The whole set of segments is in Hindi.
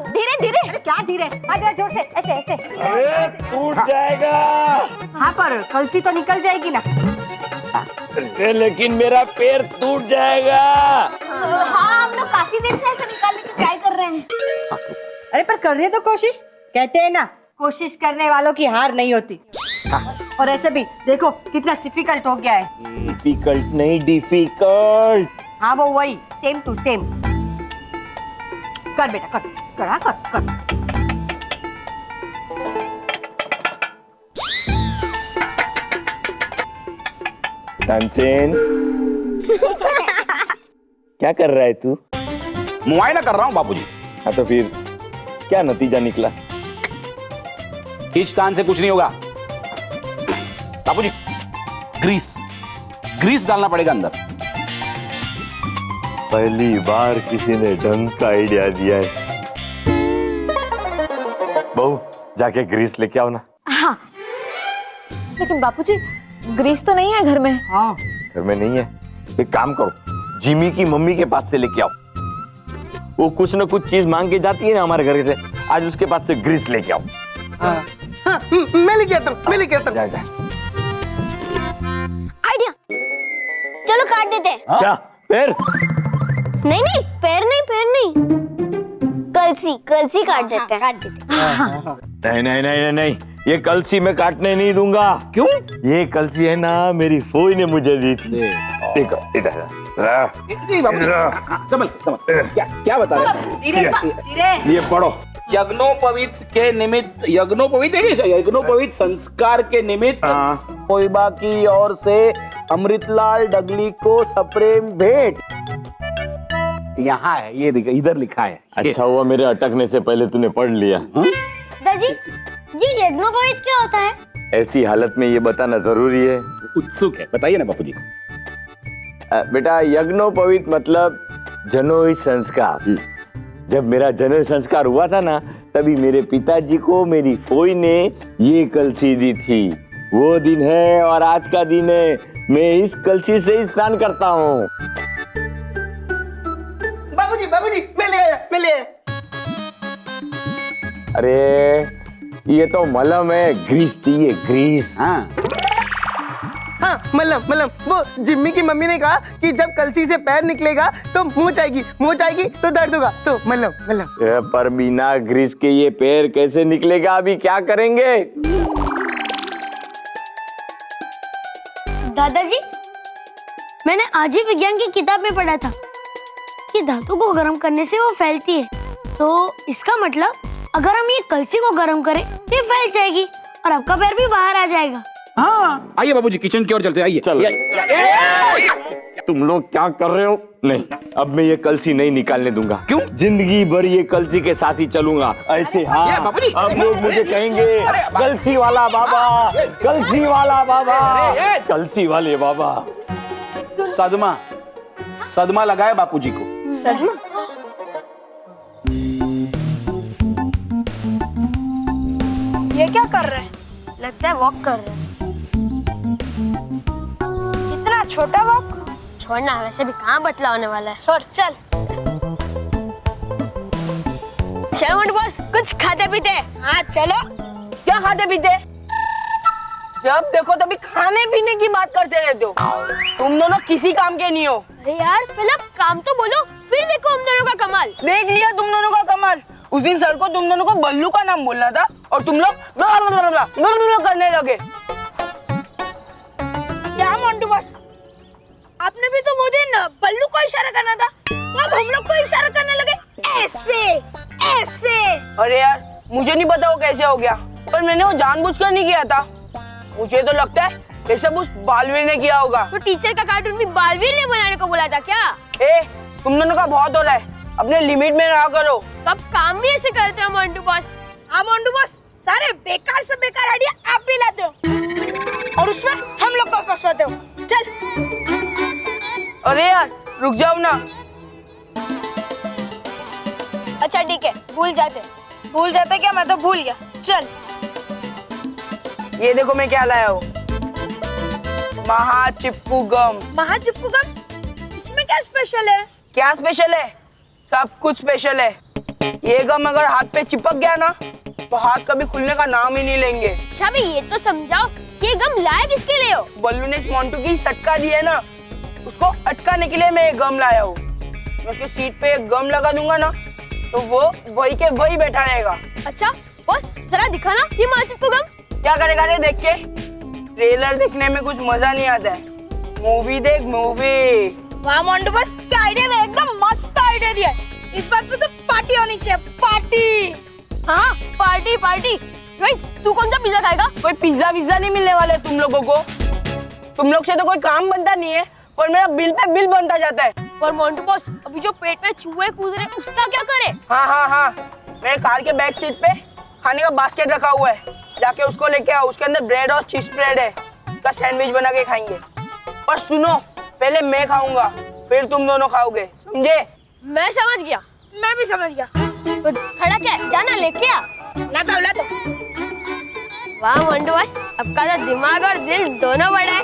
धीरे धीरे, क्या धीरे? जोर से, ऐसे ऐसे। अरे टूट जाएगा। हाँ पर कलसी तो निकल जाएगी ना। लेकिन मेरा पैर टूट जाएगा। हाँ, हम लोग काफी देर से ऐसे निकालने की ट्राई कर रहे हैं। अरे पर कर रहे तो कोशिश, कहते हैं ना कोशिश करने वालों की हार नहीं होती। और ऐसे भी देखो कितना डिफिकल्ट हो गया है। डिफिकल्ट नहीं, डिफिकल्ट। हाँ वो वही, सेम टू सेम। कर बेटा कर, कर हाँ कर कर। तानसेन क्या कर रहा है तू? मुआयना कर रहा हूँ बापूजी। हाँ तो फिर क्या नतीजा निकला? इस कान से कुछ नहीं होगा बापूजी। ग्रीस ग्रीस डालना पड़ेगा अंदर। पहली बार किसी ने ढंग का आइडिया दिया है। बहू जाके ग्रीस लेके आओ ना। हाँ, लेकिन बापूजी ग्रीस तो नहीं है घर में। हाँ घर में नहीं है। एक काम करो, जिमी की मम्मी के पास से लेके आओ। वो कुछ न कुछ चीज मांग के जाती है ना हमारे घर से। आज उसके पास से ग्रीस लेके आओ। हाँ, मैं लेके आता हूँ, मैं लेके आता हूँ। जा जा। आइडिया, चलो काट देते हैं। क्या पैर? नहीं नहीं, पैर नहीं, पैर नहीं, कलसी कलसी काट देते हैं। काट देते हैं। नहीं नहीं नहीं नहीं, ये कलसी मैं काटने नहीं दूंगा। क्यों? ये कलसी है ना मेरी फोई ने मुझे दी थी। देखो इधर जी बापूजी। समझ समझ क्या क्या बता रहे हैं? धीरे धीरे। ये पढ़ो। यज्ञोपवीत के निमित्त, यज्ञोपवीत है क्या? यज्ञोपवीत संस्कार के निमित्त हाँ। कोइबा की ओर से अमृतलाल डगली को सप्रेम भेंट। यहाँ है, ये देखो इधर लिखा है। अच्छा हुआ मेरे अटकने से पहले तूने पढ़ लिया। दादी, ये यज्ञोपवीत क्या होता है? ऐसी हालत में ये बताना जरूरी है? उत्सुक है, बताइए ना बापूजी। बेटा यज्ञोपवीत मतलब जनोई संस्कार। जब मेरा जनोई संस्कार हुआ था ना, तभी मेरे पिताजी को मेरी फोई ने ये कलसी दी थी। वो दिन है और आज का दिन है। मैं इस कलसी से ही स्नान करता हूँ। बाबूजी बाबूजी, मैं ले आया, मैं ले आया। अरे ये तो मलम है, ग्रीस चाहिए ग्रीस। हाँ हाँ, मलम मलम। वो जिम्मी की मम्मी ने कहा कि जब कलसी से पैर निकलेगा तो मोच आएगी तो दर्द होगा, तो मलम मलम। पर बिना ग्रीस के ये पैर कैसे निकलेगा? अभी क्या करेंगे? दादाजी, मैंने आज ही विज्ञान की किताब में पढ़ा था कि धातु को गर्म करने से वो फैलती है। तो इसका मतलब अगर हम ये कलसी को गर्म करें तो ये फैल जाएगी और आपका पैर भी बाहर आ जाएगा। हाँ, आइए बाबूजी किचन की ओर चलते हैं। आइए चलो। तुम लोग क्या कर रहे हो? नहीं, अब मैं ये कलसी नहीं निकालने दूंगा। क्यों? जिंदगी भर ये कलसी के साथ ही चलूंगा ऐसे। हाँ, बाबूजी। अब लोग मुझे कहेंगे कलसी वाला बाबा, कलसी वाला बाबा, कलसी वाले बाबा। सदमा सदमा लगाए बापूजी को। सदमा? ये क्या कर रहे हैं? लगता है वॉक कर रहे हैं। इतना छोटा वॉक? छोड़ना, वैसे भी कहाँ बतला होने वाला है। छोड़ चल। चलो मोटू बॉस, कुछ खाते पीते। हाँ चलो। क्या खाते पीते? जब देखो तभी खाने पीने की बात करते रहते हो। तुम दोनों किसी काम के नहीं हो। अरे यार, पहले काम तो बोलो, फिर देखो हम दोनों का कमाल। देख लिया तुम दोनों का कमाल। उस दिन सर को तुम दोनों को बल्लू का नाम बोलना था और तुम लोग करने लगे। क्या मोंटू बॉस, आपने भी तो वो दिन बल्लू को इशारा करना था, अब हम लोग को इशारा करने लगे ऐसे ऐसे। अरे यार, मुझे नहीं पता वो कैसे हो गया, पर मैंने वो जानबूझकर नहीं किया था। मुझे तो लगता है ये सब उस बालवीर ने किया होगा। तो टीचर का कार्टून भी बालवीर ने बनाने को बोला था क्या? तुम दोनों का बहुत हो रहा है, अपने लिमिट में रहा करो। कब काम भी ऐसे करते हो मोंटू बॉस। हाँ मोंटू बॉस, सारे बेकार से बेकार आइडिया आप भी लाते हो और उसमें हम लोग को फंसाते हो। चल। अरे यार रुक जाओ ना। अच्छा ठीक है, भूल जाते क्या? मैं तो भूल गया। चल। ये देखो मैं क्या लाया हूँ, महाचिप्पू गम। महाचिप्पू गम? इसमें क्या स्पेशल है? क्या स्पेशल है? सब कुछ स्पेशल है। ये गम अगर हाथ पे चिपक गया ना तो हाथ कभी खुलने का नाम ही नहीं लेंगे। अच्छा भी ये तो समझाओ कि ये गम लाया किसके लिए हो? बल्लू ने इस मोंटू की सटका दी है ना, उसको अटकाने के लिए मैं ये गम लाया हूँ। मैं उसके सीट पे एक गम लगा दूंगा ना तो वो वही के वही बैठा रहेगा। अच्छा बॉस जरा दिखाना ये माचिप को गम। क्या करेगा रे देख के? ट्रेलर देखने में कुछ मजा नहीं आता है, मूवी देख मूवी। वाह मोंटू बॉस, क्या आइडिया है, एकदम मस्त आइडिया दिया है। इस बात पे तो पार्टी होनी चाहिए, पार्टी। हाँ पार्टी पार्टी। रोहित तू कौन सा पिज्जा खाएगा? कोई पिज्जा विज्जा नहीं मिलने वाले तुम लोगों को। तुम लोग से तो कोई काम बनता नहीं है और मेरा बिल पे बिल बनता जाता है। पर मोंटू बॉस अभी जो पेट में चूहे कूद रहे उसका क्या करे? हाँ, मेरे कार के बैक सीट पे खाने का बास्केट रखा हुआ है, जाके उसको लेके आओ। उसके अंदर ब्रेड और चीज ब्रेड है, उसका सैंडविच बना के खाएंगे। पर सुनो, पहले मैं खाऊंगा फिर तुम दोनों खाओगे, समझे? मैं समझ गया। मैं भी समझ गया। तो खड़ा क्या है? जाना लेके आ। ला दो। वाह मोंटू बॉस, आपका तो दिमाग और दिल दोनों बड़ा है।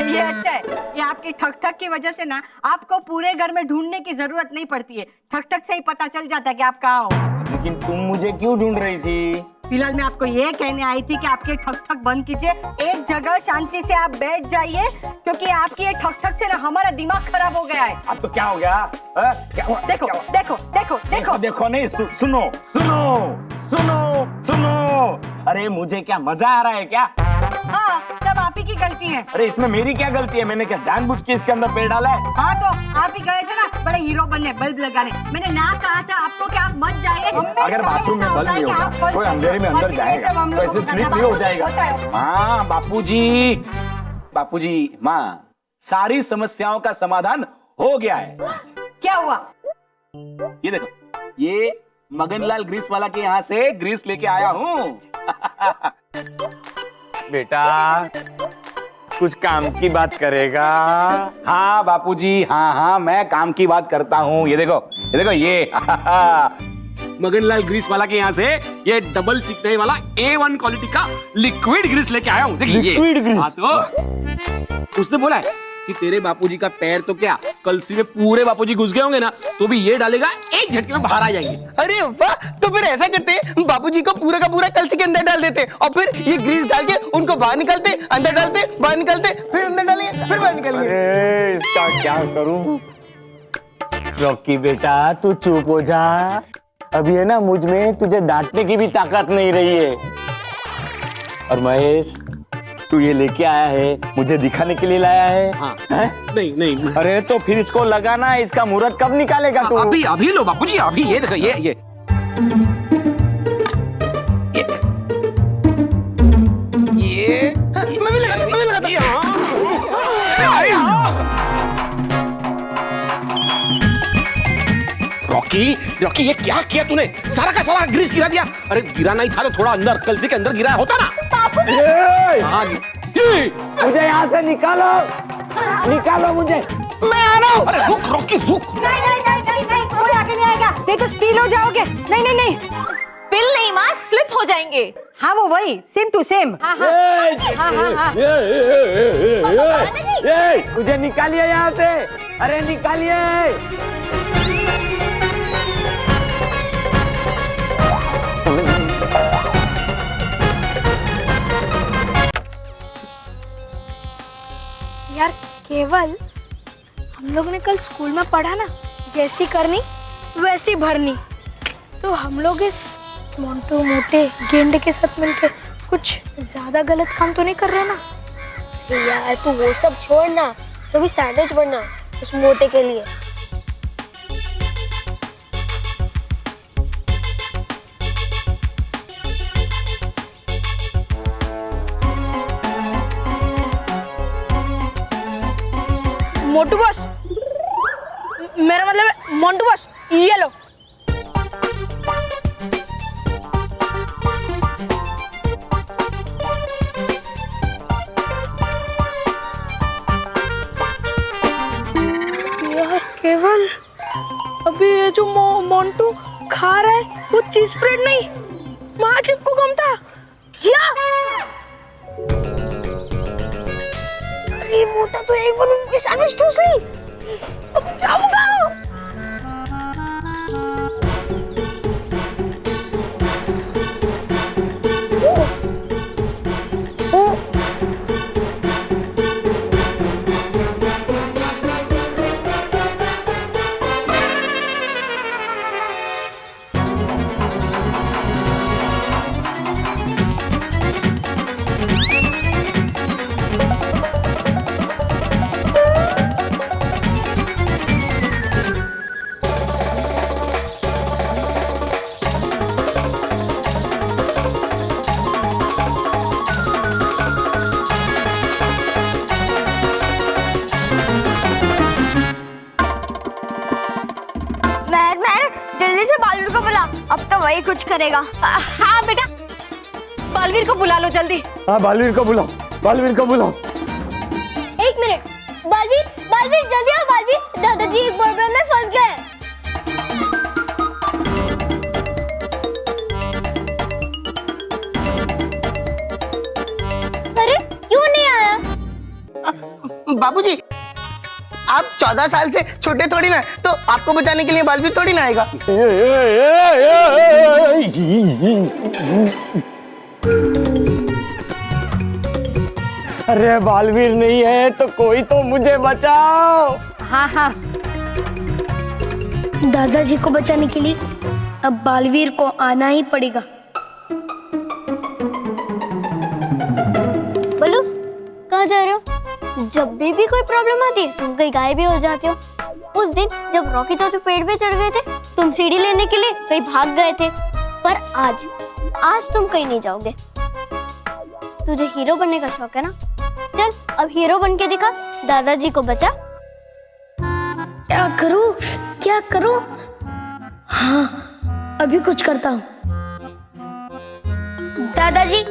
ये अच्छा है, ये आपकी ठक ठक की वजह से ना आपको पूरे घर में ढूंढने की जरूरत नहीं पड़ती है। ठक ठक से ही पता चल जाता है कि आप कहाँ हो। लेकिन तुम मुझे क्यों ढूंढ रही थी? फिलहाल मैं आपको ये कहने आई थी कि आपके ठक ठक बंद कीजिए, एक जगह शांति से आप बैठ जाइए, क्योंकि आपकी ये ठक ठक से ना हमारा दिमाग खराब हो गया है। अब तो क्या हो गया? क्या हुआ? देखो क्या हुआ? देखो देखो देखो देखो नहीं, सुनो सुनो सुनो सुनो। अरे मुझे क्या मजा आ रहा है क्या? हाँ, सब आप ही की गलती है। अरे इसमें मेरी क्या गलती है? मैंने क्या जानबूझ के इसके अंदर पेड़ डाला है? हाँ तो आप ही गए थे ना बड़े हीरो बनने, बल्ब लगाने। मैंने ना कहा था आपको कि आप मत जाइए। अगर बाथरूम में बल्ब नहीं होगा, कोई अंधेरे में अंदर जाएगा तो ऐसे स्लिप नहीं हो जाएगा। हाँ बापूजी माँ, सारी समस्याओं का समाधान हो गया है। क्या हुआ? ये देखो, ये मगनलाल ग्रीस वाला के यहाँ से ग्रीस लेके आया हूँ। बेटा कुछ काम की बात करेगा? हाँ बापूजी, हाँ मैं काम की बात करता हूँ। ये देखो ये मगनलाल ग्रीस वाला के यहाँ से ये डबल चिकनाई वाला A1 क्वालिटी का लिक्विड ग्रीस लेके आया हूँ। देखिए लिक्विड ग्रीस? हाँ तो उसने बोला है कि तेरे बापूजी का पैर तो क्या कलसी में पूरे बापूजी घुस गए होंगे ना, तो भी ये डालेगा एक झटके में बाहर आ जाएंगे। अरे वाह, तो फिर ऐसा करते, बाबूजी को पूरा का पूरा कलसी के अंदर डाल देते और फिर ये ग्रीस डाल के उनको बाहर निकालते, अंदर डालते, बाहर निकालते, फिर अंदर डालेंगे, फिर बाहर निकालेंगे। अरे इसका क्या करूं? रॉकी बेटा तू चुप हो जा, अभी है ना मुझ में तुझे डांटने की भी ताकत नहीं रही है। और महेश, तू ये लेके आया है, मुझे दिखाने के लिए लाया है? हाँ। है? नहीं अरे तो फिर इसको लगाना, इसका मुहूर्त कब निकालेगा तू? अभी लो बापूजी, अभी ये देखो ये मैं भी लगाता। रॉकी ये क्या किया तूने? सारा का सारा ग्रीस गिरा दिया। अरे गिरा नहीं था तो थोड़ा अंदर कलसी के अंदर गिरा होता ना। हाँ, मुझे यहाँ से निकालो मुझे। मैं आ रहा हूँ। अरे रुक रॉकी रुक। नहीं, कोई आगे नहीं आएगा, नहीं तो स्पिल हो जाओगे। नहीं। पिल नहीं माँ, स्लिप हो जाएंगे। हाँ वो वही, सेम टू सेम। हाँ। मुझे निकालिए यहाँ से, अरे निकालिए। यार केवल हम लोगों ने कल स्कूल में पढ़ा ना, जैसी करनी वैसी भरनी। तो हम लोग इस मोंटू मोटे गेंडे के साथ मिलकर कुछ ज्यादा गलत काम तो नहीं कर रहे ना? यार तू वो सब छोड़ना, तो भी सैंडविच बनना उस मोटे के लिए। मोटू बॉस, मेरा मतलब मोंटू बॉस, ये लो। यार केवल अभी ये जो मोंटू जो खा रहा है वो चीज ब्रेड नहीं, महाचिप को कम था क्या? अरे मोटा तो एक बार उनकी सैंडविच ठूस ली, अब क्या होगा? जल्दी से बालवीर को बुला, अब तो वही कुछ करेगा। हाँ बेटा, बालवीर को बुला लो जल्दी। हाँ बालवीर को बुलाओ, बालवीर को बुलाओ। एक मिनट, बालवीर बालवीर जल्दी आओ बालवीर, दादाजी एक प्रॉब्लम में फंस गए। अरे क्यों नहीं आया? बाबूजी, आप 14 साल से छोटे थोड़ी ना, तो आपको बचाने के लिए बालवीर थोड़ी ना आएगा। अरे बालवीर नहीं है तो कोई तो मुझे बचाओ। हाँ हाँ, दादाजी को बचाने के लिए अब बालवीर को आना ही पड़ेगा। बोलो, कहाँ जा रहे हो? जब भी कोई प्रॉब्लम आती है तुम कहीं गायब भी हो जाते हो। उस दिन जब रॉकी चाचू पेड़ पे चढ़ गए थे तुम सीढ़ी लेने के लिए कहीं भाग गए थे, पर आज तुम कहीं नहीं जाओगे। तुझे हीरो बनने का शौक है ना? चल अब हीरो बन के दिखा, दादाजी को बचा। क्या करूं? हाँ अभी कुछ करता हूँ। दादाजी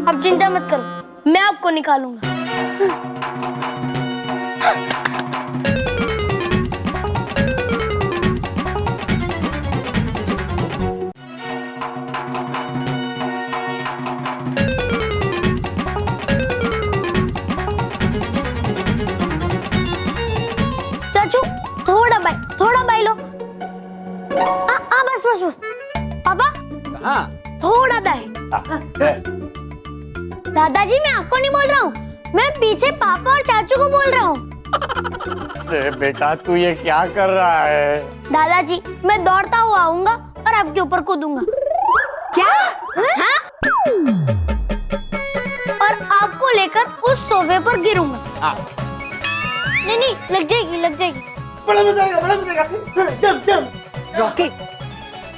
अब चिंता मत करो, मैं आपको निकालूंगा। चाचू थोड़ा बाई लो। बस पापा हाँ थोड़ा दाएं। दादाजी मैं आपको नहीं बोल रहा हूँ, मैं पीछे पापा और चाचू को बोल रहा हूँ। अरे बेटा तू ये क्या कर रहा है? दादाजी मैं दौड़ता हुआ आऊंगा और आपके ऊपर कूदूंगा। क्या? हाँ? और आपको लेकर उस सोफे पर गिरूंगा। नहीं लग जाएगी। बड़ा मजा आएगा। जम। रॉकी,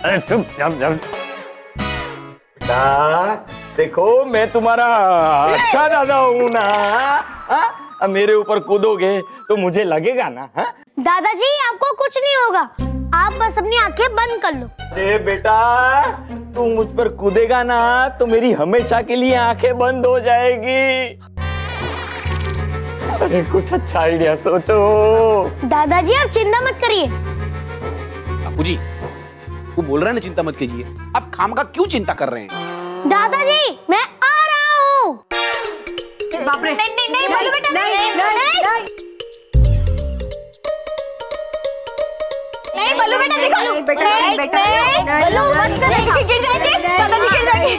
अरे चुप जब देखो मैं तुम्हारा अच्छा दादा हूँ ना। अब मेरे ऊपर कूदोगे तो मुझे लगेगा ना। दादाजी आपको कुछ नहीं होगा, आप बस अपनी आंखें बंद कर लो। अरे बेटा तू मुझ पर कूदेगा ना तो मेरी हमेशा के लिए आंखें बंद हो जाएगी। अरे कुछ अच्छा आइडिया सोचो। दादाजी आप चिंता मत करिए। बापूजी, वो बोल रहा है ना चिंता मत कीजिए, आप खामखा क्यों चिंता कर रहे हैं? दादाजी मैं आ रहा हूँ। बाप रे, नहीं बोलो बेटा, नहीं बोलो बेटा, देखो बोलो मत करेगा, गिर जाएंगे दादाजी, गिर जाएंगे।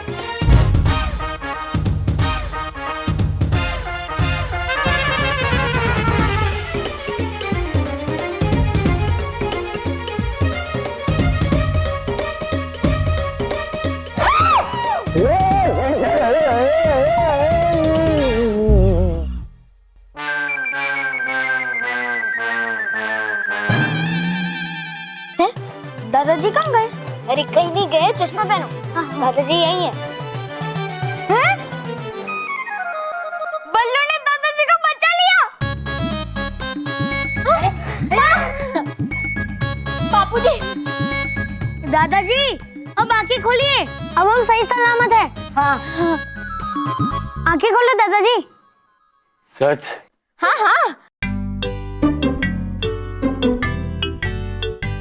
दादाजी कहाँ गए? अरे कहीं नहीं गए, चश्मा पहनो। दादाजी यही है। बल्लू ने दादाजी को बचा लिया। बापूजी, दादाजी अब आंखें खोलिए, अब हम सही सलामत है। हाँ आंखें खोलो दादाजी। सच? हाँ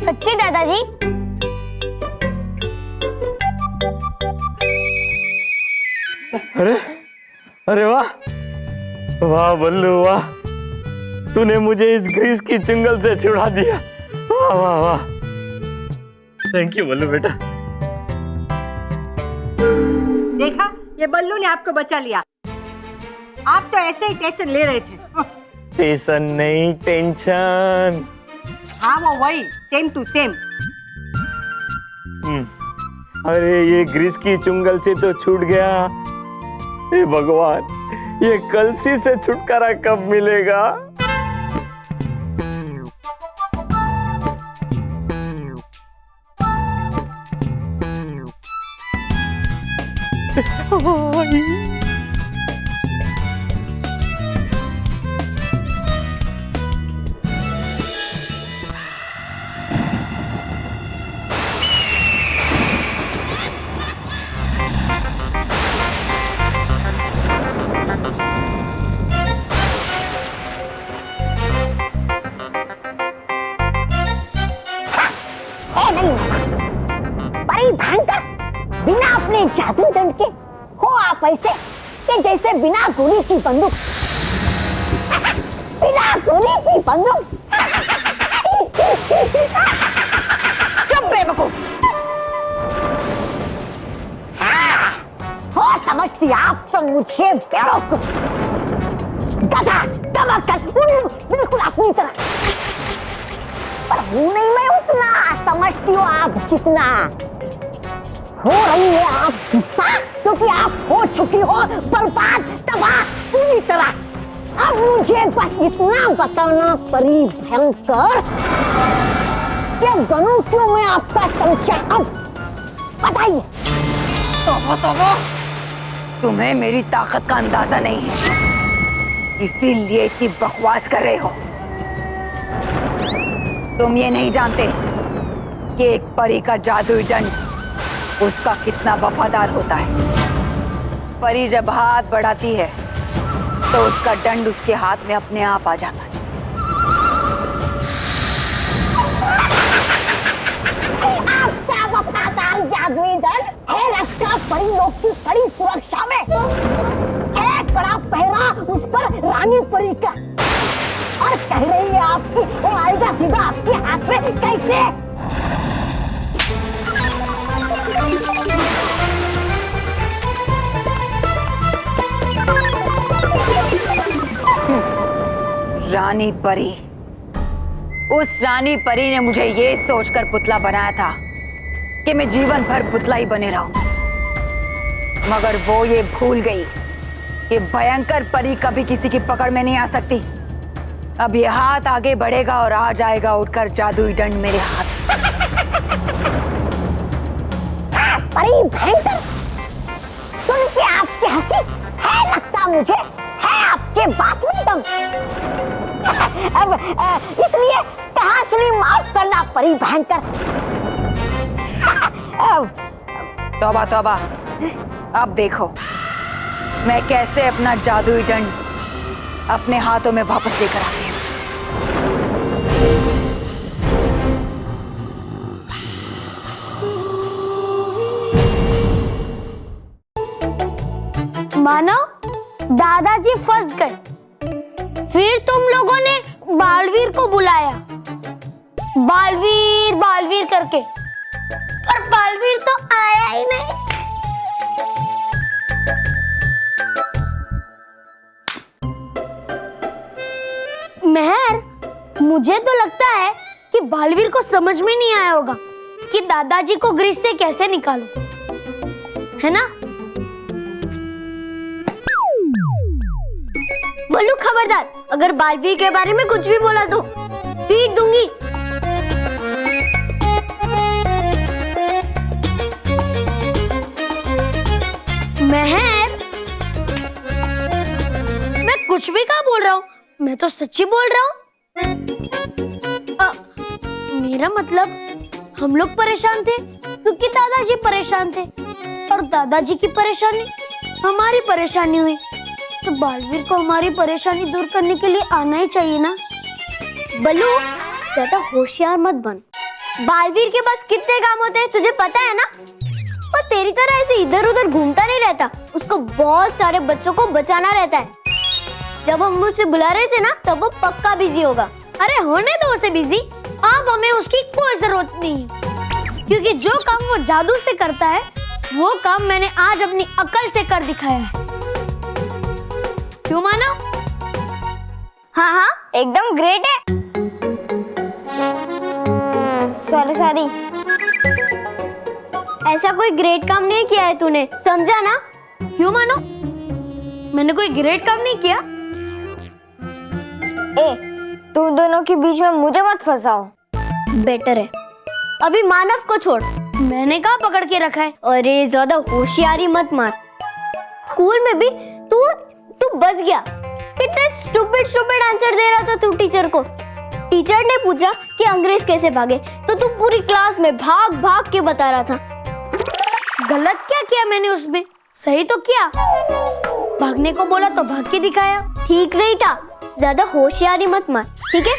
सच्ची दादाजी? अरे अरे वाह वाह बल्लू वाह, तूने मुझे इस ग्रीस की चुंगल से छुड़ा दिया। वाह वाह वाह, थैंक यू बल्लू बेटा। देखा, ये बल्लू ने आपको बचा लिया। आप तो ऐसे ही टेंशन ले रहे थे। टेंशन नहीं, टेंशन। हाँ वो वही, सेम टू सेम। अरे ये ग्रीस की चुंगल से तो छूट गया। हे भगवान, ये कलसी से छुटकारा कब मिलेगा? परी भयंकर, बिना अपने जादू दंड के हो आप ऐसे कि जैसे बिना गोली की बंदूक। बिना गोली की बंदूक। चुप बेवकूफ। हो समझती आप तो मुझे बेवकूफ, गधा, कमक्कल, बिल्कुल अपनी तरह। पर हूँ नहीं मैं उतना, समझती हो आप जितना। हो रही है आप गुस्सा क्योंकि आप हो चुकी हो बर्बाद, तबाह पूरी तरह। अब मुझे बस इतना बताना परी भयंकर कि बनूं क्यों मैं आपका चमचा। अब बताइए। तो तुम्हें मेरी ताकत का अंदाजा नहीं है, इसीलिए इतनी बकवास कर रहे हो। तुम ये नहीं जानते कि एक परी का जादुई दंड उसका कितना वफादार होता है। परी जब हाथ बढ़ाती है तो उसका दंड उसके हाथ में अपने आप आ जाता है। आपका वफादार जादुई दंड है रखा परी लोग की कड़ी सुरक्षा में। एक बड़ा पहरा उस पर रानी परी का, और कह रही है आपकी वो आएगा सीधा आपके हाथ में कैसे? रानी परी, उस रानी परी ने मुझे ये सोचकर पुतला बनाया था कि मैं जीवन भर पुतला ही बने रहूं, मगर वो ये भूल गई कि भयंकर परी कभी किसी की पकड़ में नहीं आ सकती। अब ये हाथ आगे बढ़ेगा और आ जाएगा उठकर जादुई दंड मेरे हाथ। परी भयंकर, सुन के आपकी हंसी है, लगता मुझे है आपके बात में दम। अब इसलिए कहा सुनी माफ करना परी भयंकर। तौबा तौबा, अब देखो मैं कैसे अपना जादुई दंड अपने हाथों में वापस लेकर आती हूँ। मानो दादाजी फंस गए। फिर तुम लोगों ने बालवीर को बुलाया, बालवीर बालवीर करके, पर बालवीर तो आया ही नहीं। मेहर, मुझे तो लगता है कि बालवीर को समझ में नहीं आया होगा कि दादाजी को ग्रीस से कैसे निकालो, है ना? बोलू खबरदार, अगर बालवीर के बारे में कुछ भी बोला तो पीट दूंगी। मेहर, मैं कुछ भी कहाँ बोल रहा हूँ, मैं तो सच्ची बोल रहा हूँ। मेरा मतलब हम लोग परेशान थे क्योंकि दादाजी परेशान थे, और दादाजी की परेशानी हमारी परेशानी हुई, तो बालवीर को हमारी परेशानी दूर करने के लिए आना ही चाहिए ना। बल्लू, ज्यादा होशियार मत बन, बालवीर के पास कितने काम होते हैं तुझे पता है ना? और तेरी तरह ऐसे इधर उधर घूमता नहीं रहता, उसको बहुत सारे बच्चों को बचाना रहता है। जब हम मुझसे बुला रहे थे ना तब वो पक्का बिजी होगा। अरे होने दो उसे बिजी, अब हमें उसकी कोई जरूरत नहीं है, क्योंकि जो काम वो जादू से करता है वो काम मैंने आज अपनी अकल से कर दिखाया है। क्यों मानो? हाँ हाँ एकदम ग्रेट है। सॉरी ऐसा कोई ग्रेट काम नहीं किया है तूने, समझा ना? क्यों मानो? मैंने कोई ग्रेट काम नहीं किया। ए, तू दोनों के बीच में मुझे मत फंसाओ। बेटर है। अभी मानव को छोड़, मैंने कहाँ पकड़ के रखा है? अरे ज्यादा होशियारी मत मार। स्कूल में भी तू बच गया। कितने स्टूपिड आंसर दे रहा था तू टीचर को। टीचर ने पूछा कि अंग्रेज कैसे भागे तो तू पूरी क्लास में भाग भाग के बता रहा था। गलत क्या किया मैंने उसमें? सही तो किया। भागने को बोला तो भाग के दिखाया। ठीक नहीं था। ज्यादा होशियारी मत मार, ठीक है?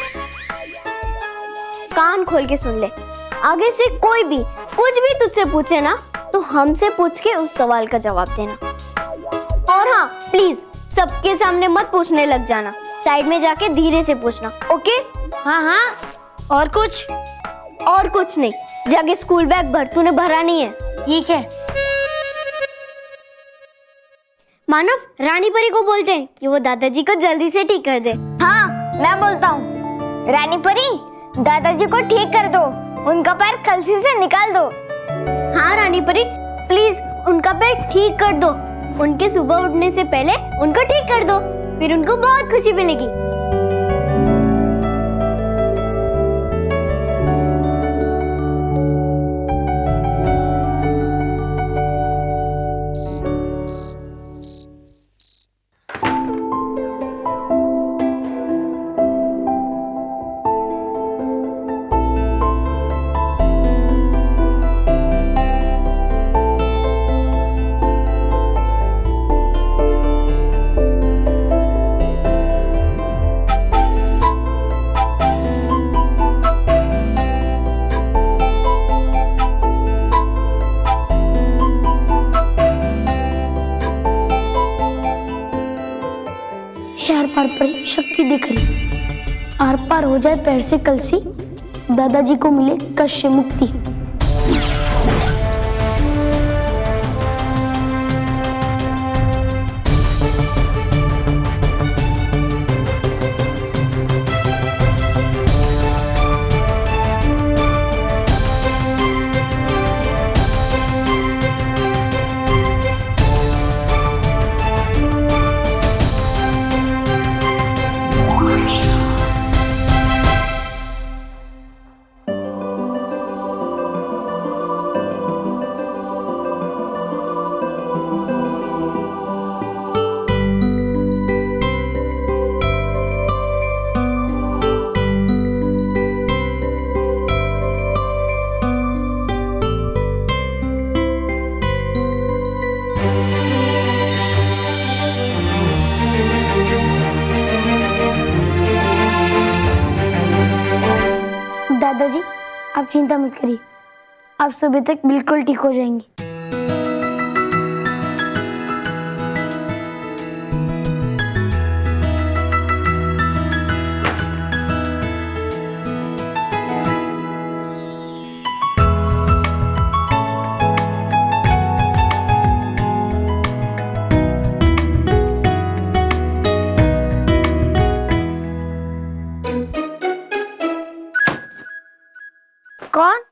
कान खोल के सुन ले, आगे से कोई भी कुछ भी तुझसे पूछे ना तो हमसे पूछ के उस सवाल का जवाब देना। और हाँ प्लीज सबके सामने मत पूछने लग जाना, साइड में जाके धीरे से पूछना, ओके? हाँ हाँ। और कुछ? और कुछ नहीं, जाके स्कूल बैग भर, तूने भरा नहीं है। ठीक है। मानव, रानी परी को बोलते हैं कि वो दादाजी को जल्दी से ठीक कर दे। हाँ मैं बोलता हूँ। रानी परी दादाजी को ठीक कर दो, उनका पैर कलसी से निकाल दो। हाँ रानी परी प्लीज उनका पैर ठीक कर दो। उनके सुबह उठने से पहले उनको ठीक कर दो, फिर उनको बहुत खुशी मिलेगी। आर पार पर शक्ति दिख रही, आर पार हो जाए पैर से कलसी, दादाजी को मिले कष्ट से मुक्ति। दादाजी आप चिंता मत करिए, आप सुबह तक बिल्कुल ठीक हो जाएंगे। कौन?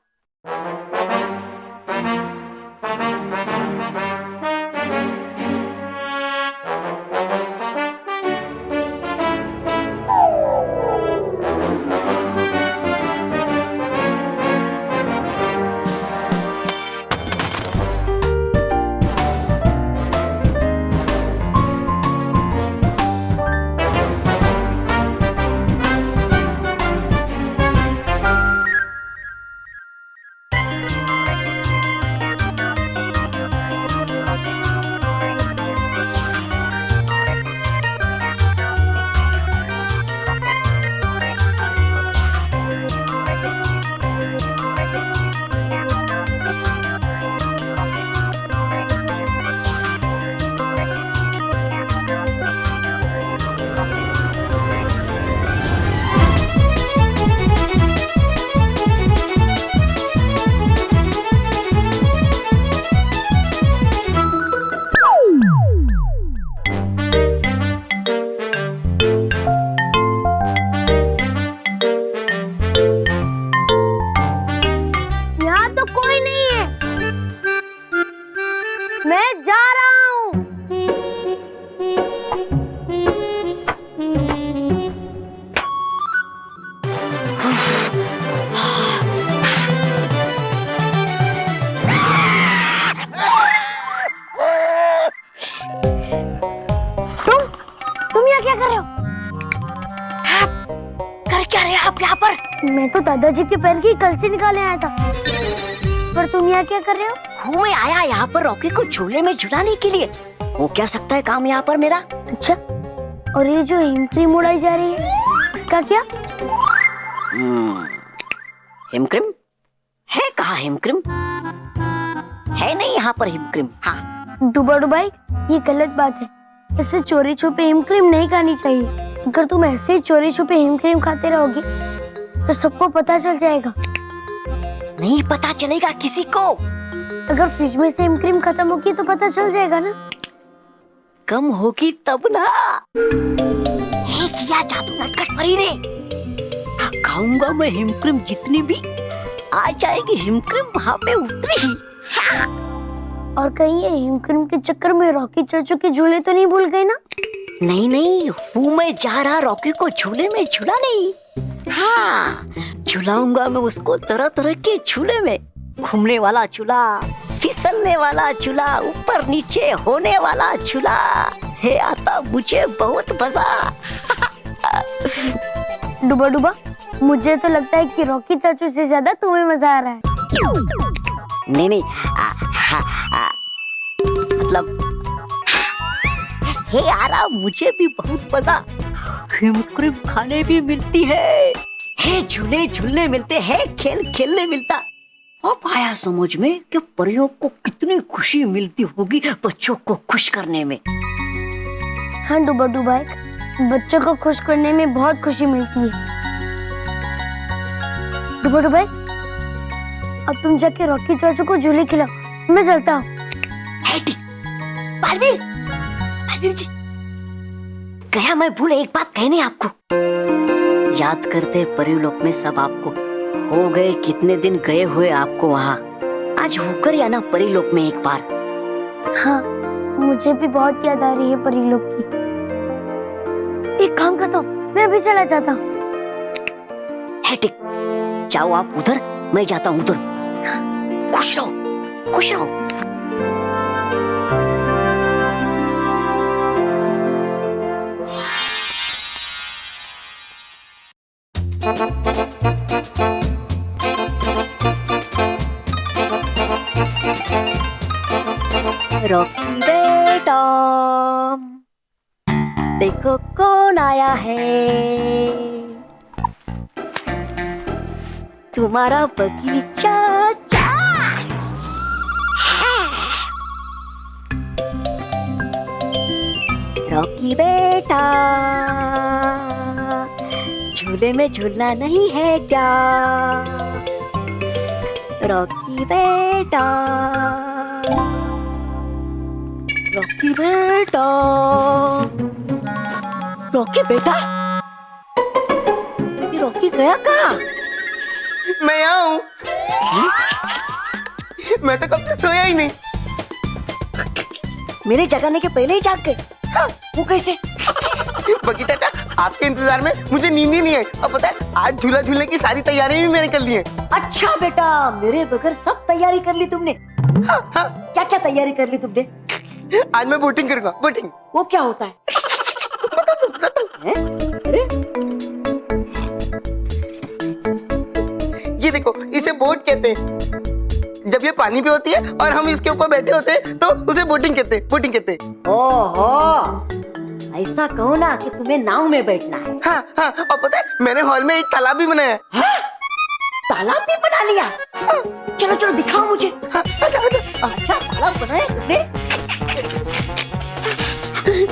मैं तो दादाजी के पैर की कलसी निकाले आया था, पर तुम यहाँ क्या कर रहे हो? हूँ मैं आया यहाँ पर रॉकी को झूले में झुलाने के लिए। हो क्या सकता है काम यहाँ पर मेरा? अच्छा, और ये जो हिम क्रीम उड़ाई जा रही है उसका क्या? हिम क्रीम है कहाँ? हिम क्रीम है नहीं यहाँ पर हिम क्रीम। हाँ डुबा डुबाई, ये गलत बात है। ऐसे चोरी छुपे हिम क्रीम नहीं खानी चाहिए। अगर तुम ऐसे ही चोरी छुपे हिम क्रीम खाते रहोगे तो सबको पता चल जाएगा। नहीं पता चलेगा किसी को। अगर फ्रिज में से हिम क्रीम खत्म होगी तो पता चल जाएगा ना। कम होगी तब ना। हे किया जादू नटखट परी ने। खाऊंगा मैं हिम क्रीम जितनी भी, आ जाएगी हिम क्रीम वहाँ पे उतरी ही। और कहीं ये हिम क्रीम के चक्कर में रॉकी चाचू के झूले तो नहीं भूल गए ना? नहीं नहीं, हूँ मैं जा रहा रॉकी को झूले में झूलाने। हाँ, झुलाऊंगा मैं उसको तरह तरह के झूले में। घूमने वाला झूला, फिसलने वाला झूला, ऊपर नीचे होने वाला झूला। हे आता मुझे बहुत मजा। डुबा डुबा, मुझे तो लगता है कि रॉकी चाचू से ज्यादा तुम्हें मजा आ रहा है। नहीं नहीं, मतलब हे यारा मुझे भी बहुत मजा। हिम क्रीम खाने भी मिलती है, झूले झूलने मिलते हैं, खेल खेलने मिलता। अब आया समझ में कि परियों को कितनी खुशी मिलती होगी बच्चों को खुश करने में। हाँ डुबा डुबा, बच्चों को खुश करने में बहुत खुशी मिलती है। डुबा डुबा, अब तुम जाके रॉकी चाचू को झूले खिलाओ, मैं चलता हूँ। पारवीर जी, गया मैं भूल एक बात कहनी आपको। याद करते परिलोक में सब आपको। हो गए कितने दिन गए हुए आपको वहाँ। आज होकर या ना परिलोक में एक बार। हाँ, मुझे भी बहुत याद आ रही है परिलोक की। एक काम करता हूँ, मैं अभी चला जाता हूँ। है ठीक, जाओ आप उधर, मैं जाता हूँ उधर। खुश रहो, खुश रहो। रॉकी बेटा, देखो कौन आया है। तुम्हारा बगीचा रॉकी बेटा, झूले में झूलना नहीं है क्या? रॉकी बेटा, रॉकी बेटा, रॉकी बेटा, ये रॉकी गया कहाँ? मैं यहाँ हूँ। मैं तो कब से सोया ही नहीं। मेरे जगाने के पहले ही जाग गए। हाँ, वो कैसे? बगी चाचा, आपके इंतजार में मुझे नींद ही नहीं आई। अब पता है, आज झूला झूलने की सारी तैयारी भी मैंने कर ली है। अच्छा बेटा, मेरे बगैर सब तैयारी कर ली तुमने। हाँ, हाँ। क्या क्या तैयारी कर ली तुमने? आज मैं बोटिंग करूंगा। बोटिंग वो क्या होता है? अरे ये देखो, इसे बोट कहते हैं। जब ये पानी पे होती है और हम इसके ऊपर बैठे होते हैं तो उसे बोटिंग कहते हैं। बोटिंग कहते हैं। ओहो, ऐसा कहो ना कि तुम्हें नाव में बैठना है। हाँ हाँ, और पता है, मैंने हॉल में एक तालाब भी बनाया है। तालाब भी बना लिया? चलो चलो दिखाओ मुझे। हाँ, अच्छा अच्छा। अच्छा, तालाब बनाया तुमने?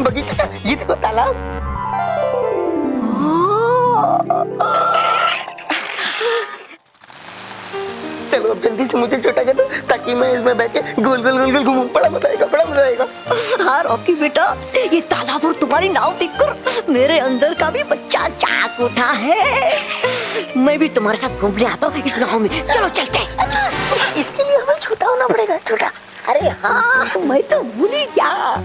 बगी चाचा, ये देखो तालाब। चलो अब जल्दी से मुझे छोटा कर दो ताकि मैं इसमें बैठ के गोल गोल गोल गोल घूमूं। बड़ा मजा आएगा, बड़ा मजा आएगा। हाँ रॉकी बेटा, ये तालाब और तुम्हारी नाव देखकर मेरे अंदर का भी बच्चा जाग उठा है। मैं भी तुम्हारे साथ घूमने आता हूँ इस नाव में। चलो चलते हैं। इसके लिए हमें छोटा होना पड़ेगा। छोटा? अरे हाँ, मैं तो भूल ही गया।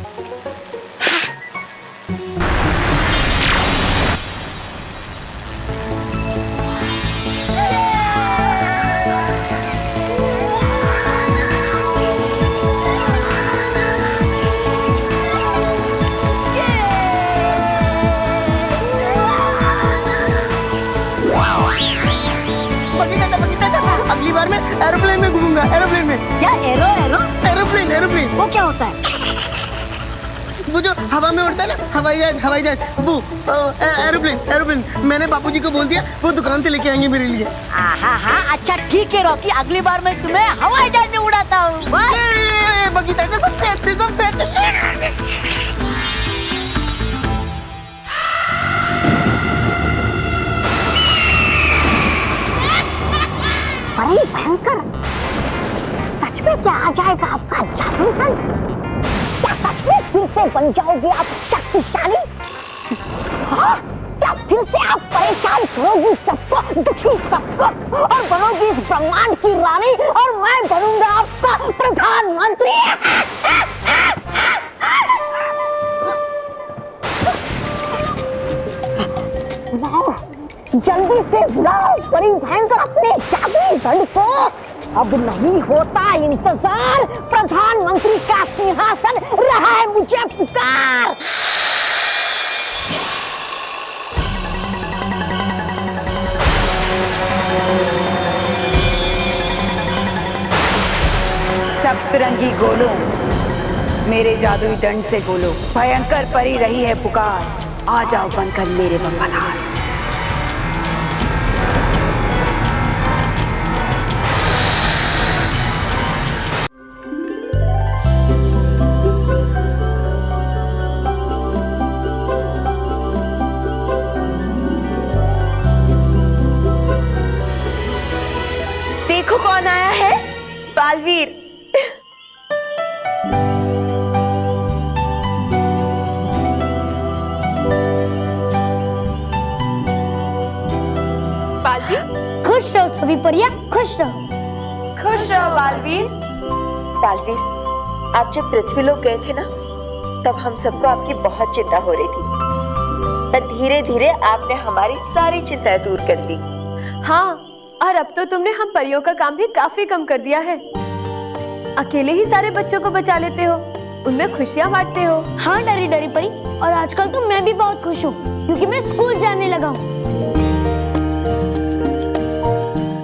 एरोप्लेन में घूमूंगा, एरोप्लेन में। क्या एरो एरो? Aeroplane, aeroplane. वो क्या होता है? वो जो हवा में उड़ता है ना, हवाई जहाज, हवाई जहाज, वो एरोप्लेन, एरोप्लेन। मैंने बापूजी को बोल दिया, वो दुकान से लेके आएंगे मेरे लिए। हाँ, अच्छा ठीक है रॉकी, अगली बार मैं तुम्हें हवाई जहाज में उड़ाता हूँ। बगीचा के सबसे अच्छे, सबसे अच्छे। बड़ी भयंकर, सच में क्या आ जाएगा आपका जादू धन? क्या सच में फिर से बन जाओगे आप शक्तिशाली? हाँ? क्या फिर से आप परेशान करोगी सबको, दुखी सबको, और बनोगी इस ब्रह्मांड की रानी, और मैं बनूंगा आपका प्रधानमंत्री? जल्दी से बुलाओ बड़ी भयंकर अपने जादुई दंड को। अब नहीं होता इंतजार, प्रधानमंत्री का सिंहासन रहा है मुझे पुकार। सप्तरंगी गोलों, मेरे जादुई दंड से बोलो, भयंकर परी रही है पुकार, आ जाओ बनकर मेरे वफादार। देखो कौन आया है, बालवीर। बालवीर, खुश रहो सभी परियां, खुश रहो। खुश रहो बालवीर। बालवीर, आप जब पृथ्वीलोक गए थे ना, तब हम सबको आपकी बहुत चिंता हो रही थी, पर धीरे धीरे आपने हमारी सारी चिंताएं दूर कर दी। हाँ, और अब तो तुमने हम परियों का काम भी काफी कम कर दिया है। अकेले ही सारे बच्चों को बचा लेते हो, उनमें खुशियां बांटते हो। हाँ डरी डरी परी, और आजकल तो मैं भी बहुत खुश हूँ क्योंकि मैं स्कूल जाने लगा हूँ।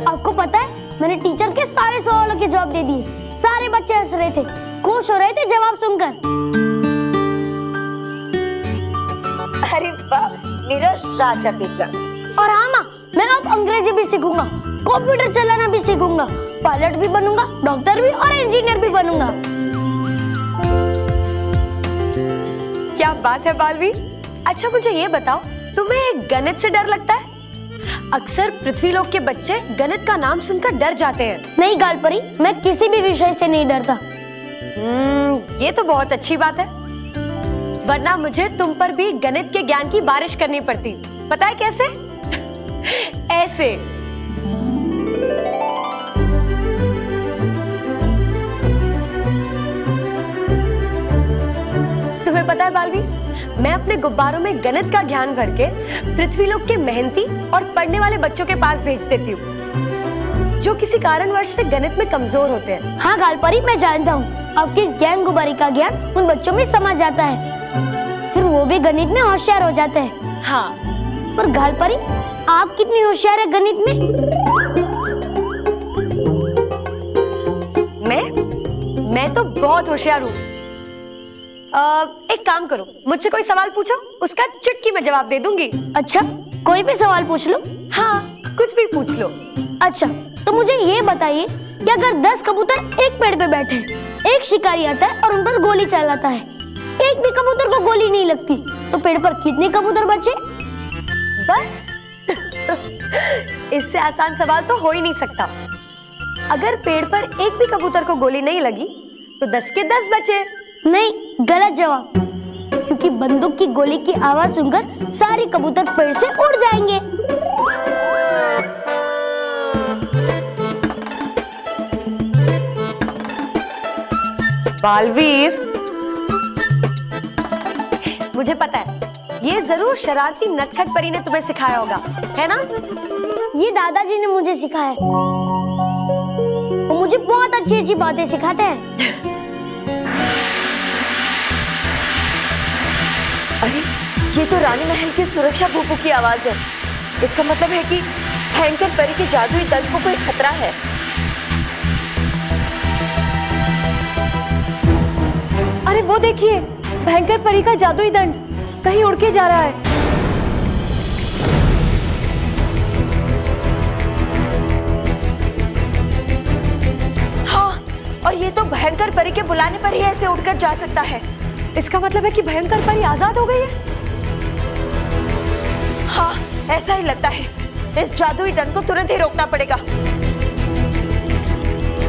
आपको पता है, मैंने टीचर के सारे सवालों के जवाब दे दिए। सारे बच्चे हंस रहे थे, खुश हो रहे थे जवाब सुनकर। अरे वाह, मेरा राजा बेटा। और हाँ माँ, मैं अब अंग्रेजी भी सीखूंगा, कंप्यूटर चलाना भी सीखूंगा, पायलट भी बनूंगा, डॉक्टर भी और इंजीनियर भी बनूंगा। क्या बात है बालवीर। अच्छा मुझे ये बताओ, तुम्हें गणित से डर लगता है? अक्सर पृथ्वीलोक के बच्चे गणित का नाम सुनकर डर जाते हैं। नहीं गालपरी, मैं किसी भी विषय से नहीं डरता। ये तो बहुत अच्छी बात है, वरना मुझे तुम पर भी गणित के ज्ञान की बारिश करनी पड़ती। पता है कैसे? ऐसे। तुम्हें पता है बालवीर, मैं अपने गुब्बारों में गणित का ज्ञान भर के पृथ्वीलोक के मेहनती और पढ़ने वाले बच्चों के पास भेज देती हूँ, जो किसी कारणवश से गणित में कमजोर होते हैं। हाँ गालपरी, मैं जानता हूँ आपकी इस ज्ञान गुब्बारी का ज्ञान उन बच्चों में समा जाता है, फिर वो भी गणित में होशियार हो जाते हैं। हाँ, पर गालपरी, आप कितनी होशियार है गणित में? मैं तो बहुत होशियार हूँ। एक काम करो, मुझसे कोई सवाल पूछो, उसका चुटकी में जवाब दे दूंगी। अच्छा, कोई भी सवाल पूछ लो? हाँ, कुछ भी पूछ लो। अच्छा, तो मुझे ये बताइए कि अगर 10 कबूतर एक पेड़ पे बैठे, एक शिकारी आता है और उन पर गोली चलाता है, एक भी कबूतर को गोली नहीं लगती, तो पेड़ पर कितने कबूतर बचे? बस इससे आसान सवाल तो हो ही नहीं सकता। अगर पेड़ पर एक भी कबूतर को गोली नहीं लगी, तो 10 के 10 बचे। नहीं, गलत जवाब, क्योंकि बंदूक की गोली की आवाज सुनकर सारे कबूतर पेड़ से उड़ जाएंगे। बालवीर, मुझे पता है, ये जरूर शरारती नटखट परी ने तुम्हें सिखाया होगा, है ना? ये दादाजी ने मुझे सिखाया है, वो मुझे बहुत अच्छी अच्छी बातें सिखाते हैं। अरे, ये तो रानी महल की सुरक्षा भूपू की आवाज है। इसका मतलब है कि भयंकर परी के जादुई दल को कोई खतरा है। वो देखिए, भयंकर परी का जादुई दंड कहीं उड़ के जा रहा है। हाँ, और ये तो भयंकर परी के बुलाने पर ही ऐसे उड़कर जा सकता है। इसका मतलब है कि भयंकर परी आजाद हो गई है। हाँ, ऐसा ही लगता है। इस जादुई दंड को तुरंत ही रोकना पड़ेगा,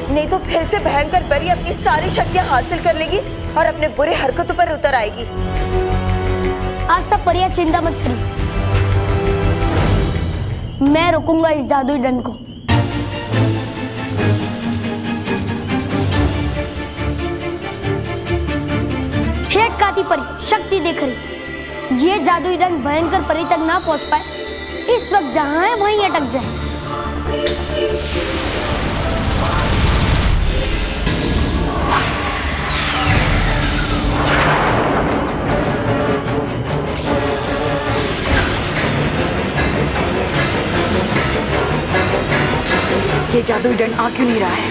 नहीं तो फिर से भयंकर परी अपनी सारी शक्तियां हासिल कर लेगी और अपने बुरे हरकतों पर उतर आएगी। आप सब परियां चिंता मत करिए, मैं रोकूंगा इस जादुई दंड को। हे काती परी, शक्ति देख रही, ये जादुई दंड भयंकर परी तक ना पहुंच पाए, इस वक्त जहां है वहीं अटक जाए। ये जादुई दंड आ क्यों नहीं रहा है?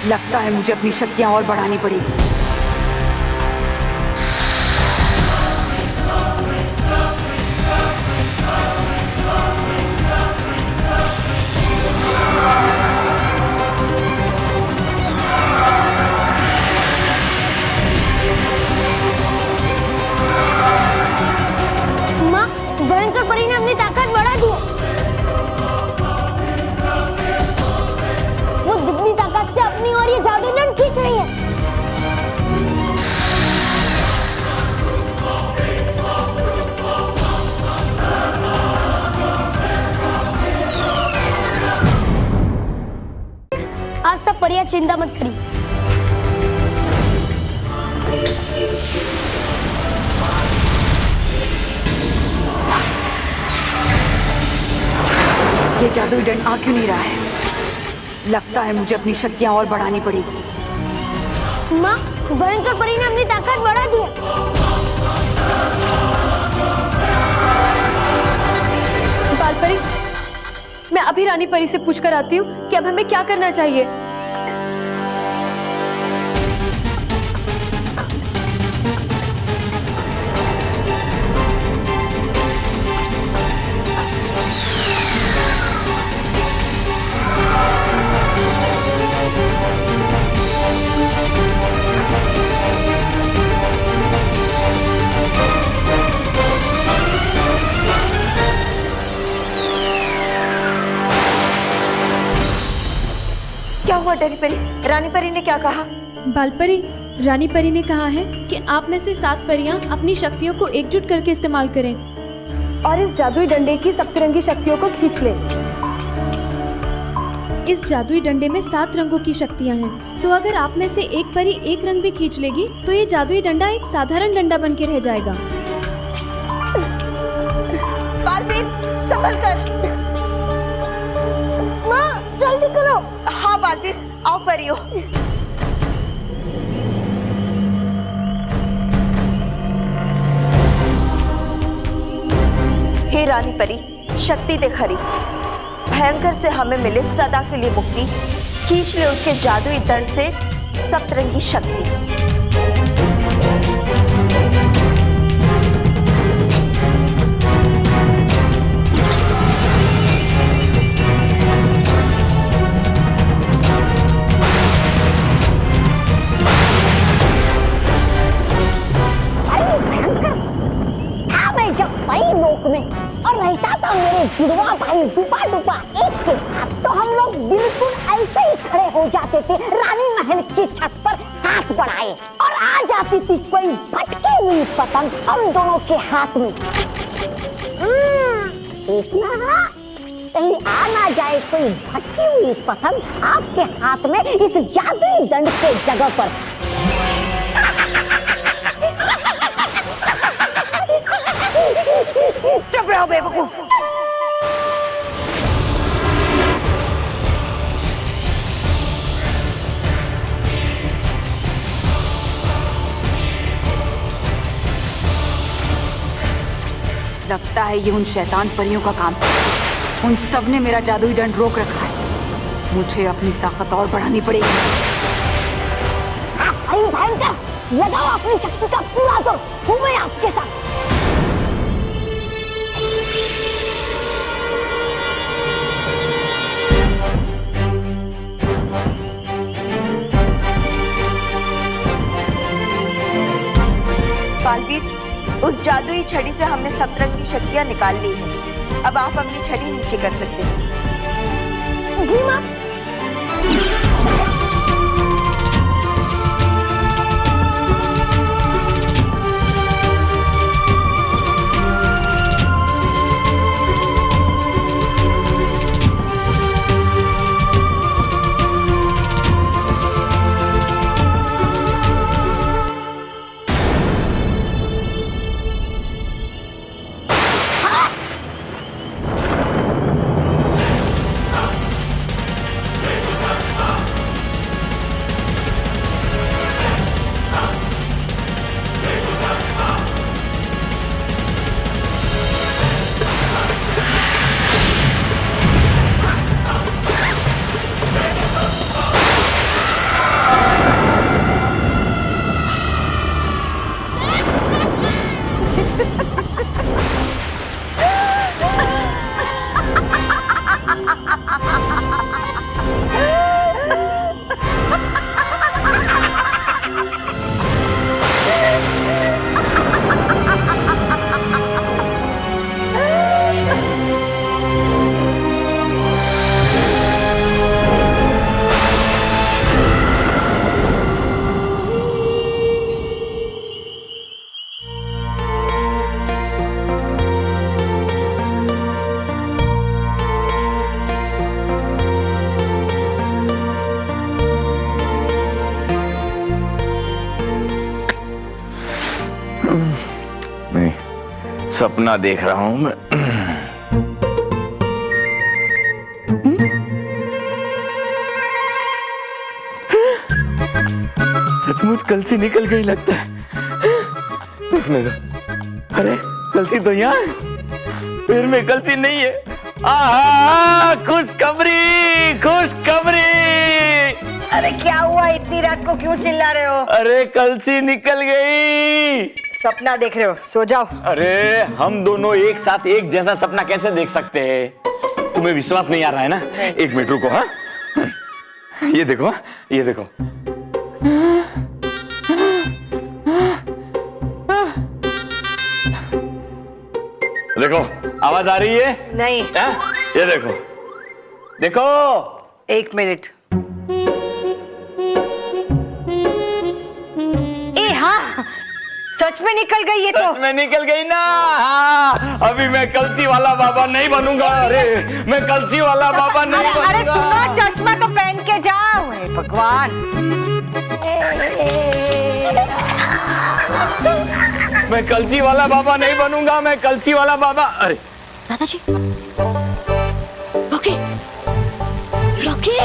लगता है मुझे अपनी शक्तियां और बढ़ानी पड़ेगी। माँ, भयंकर परी ने अपनी ताकत बढ़ा दी है। वो दुगनी ताकत से अपनी और ये जादुई दंड खींच रही है। आप सब परियां चिंता मत करिए, ये जादुई दंड आ क्यों नहीं रहा है? लगता है मुझे अपनी शक्तियां और बढ़ानी पड़ेगी। माँ, भयंकर परी ने अपनी ताकत बढ़ा दी है। बालपरी, मैं अभी रानी परी से पूछ कर आती हूँ कि अब हमें क्या करना चाहिए। क्या हुआ डरी परी? रानी परी ने क्या कहा? बालपरी, रानी परी ने कहा है कि आप में से 7 परियां अपनी शक्तियों को एकजुट करके इस्तेमाल करें और इस जादुई डंडे की सप्तरंगी शक्तियों को खींच लें। इस जादुई डंडे में 7 रंगों की शक्तियां हैं, तो अगर आप में से एक परी एक रंग भी खींच लेगी तो ये जादुई डंडा एक साधारण डंडा बन के रह जाएगा। बालवीर, संभल कर। माँ, जल्दी करो। हाँ बालवीर, आओ परियो। हे रानी परी, शक्ति दे खरी, भयंकर से हमें मिले सदा के लिए मुक्ति, खींच ले उसके जादुई दंड से सप्तरंगी शक्ति। और रहता था मेरे जुड़वा भाई डुबा डुबा एक के साथ, तो हम लोग बिल्कुल ऐसे ही खड़े हो जाते थे रानी महल की छत पर हाथ बढ़ाए, और आ जाती थी कोई भटकी हुई पतंग हम दोनों के हाथ में। देखना कहीं आ ना जाए कोई भटकी हुई पतंग आपके हाथ में इस जादुई दंड के जगह पर। चुप रहो बेवकूफ। लगता है ये उन शैतान परियों का काम है। उन सब ने मेरा जादुई दंड रोक रखा है। मुझे अपनी ताकत और बढ़ानी पड़ेगी। भाई भयंकर, लगाओ अपनी शक्ति का पूरा जोर, हूं मैं आपके साथ। बालवीर, उस जादुई छड़ी से हमने सप्तरंगी शक्तियां निकाल ली है। अब आप अपनी छड़ी नीचे कर सकते हैं। जी माँ। सपना देख रहा हूं मैं। सचमुच कलसी निकल गई लगता है। अरे कलसी तो यहाँ है, फिर में कलसी नहीं है। खुशखबरी, खुशखबरी। अरे क्या हुआ, इतनी रात को क्यों चिल्ला रहे हो? अरे कलसी निकल गई। सपना देख रहे हो, सो जाओ। अरे हम दोनों एक साथ एक जैसा सपना कैसे देख सकते हैं? तुम्हें विश्वास नहीं आ रहा है ना? एक मिनट रुको। हाँ, ये देखो, ये देखो। देखो आवाज आ रही है? नहीं। ये देखो, देखो। एक मिनट। ए हाँ, सच में निकल गई ये तो। सच में निकल गई ना। हाँ, अभी मैं कलसी वाला बाबा नहीं बनूंगा। अरे मैं कलसी वाला बाबा नहीं बनूंगा। अरे सुनो, चश्मा तो पहन के जाओ। हे भगवान, मैं कलसी वाला बाबा नहीं बनूंगा। मैं कलसी वाला बाबा। अरे दादाजी, रॉकी, रॉकी।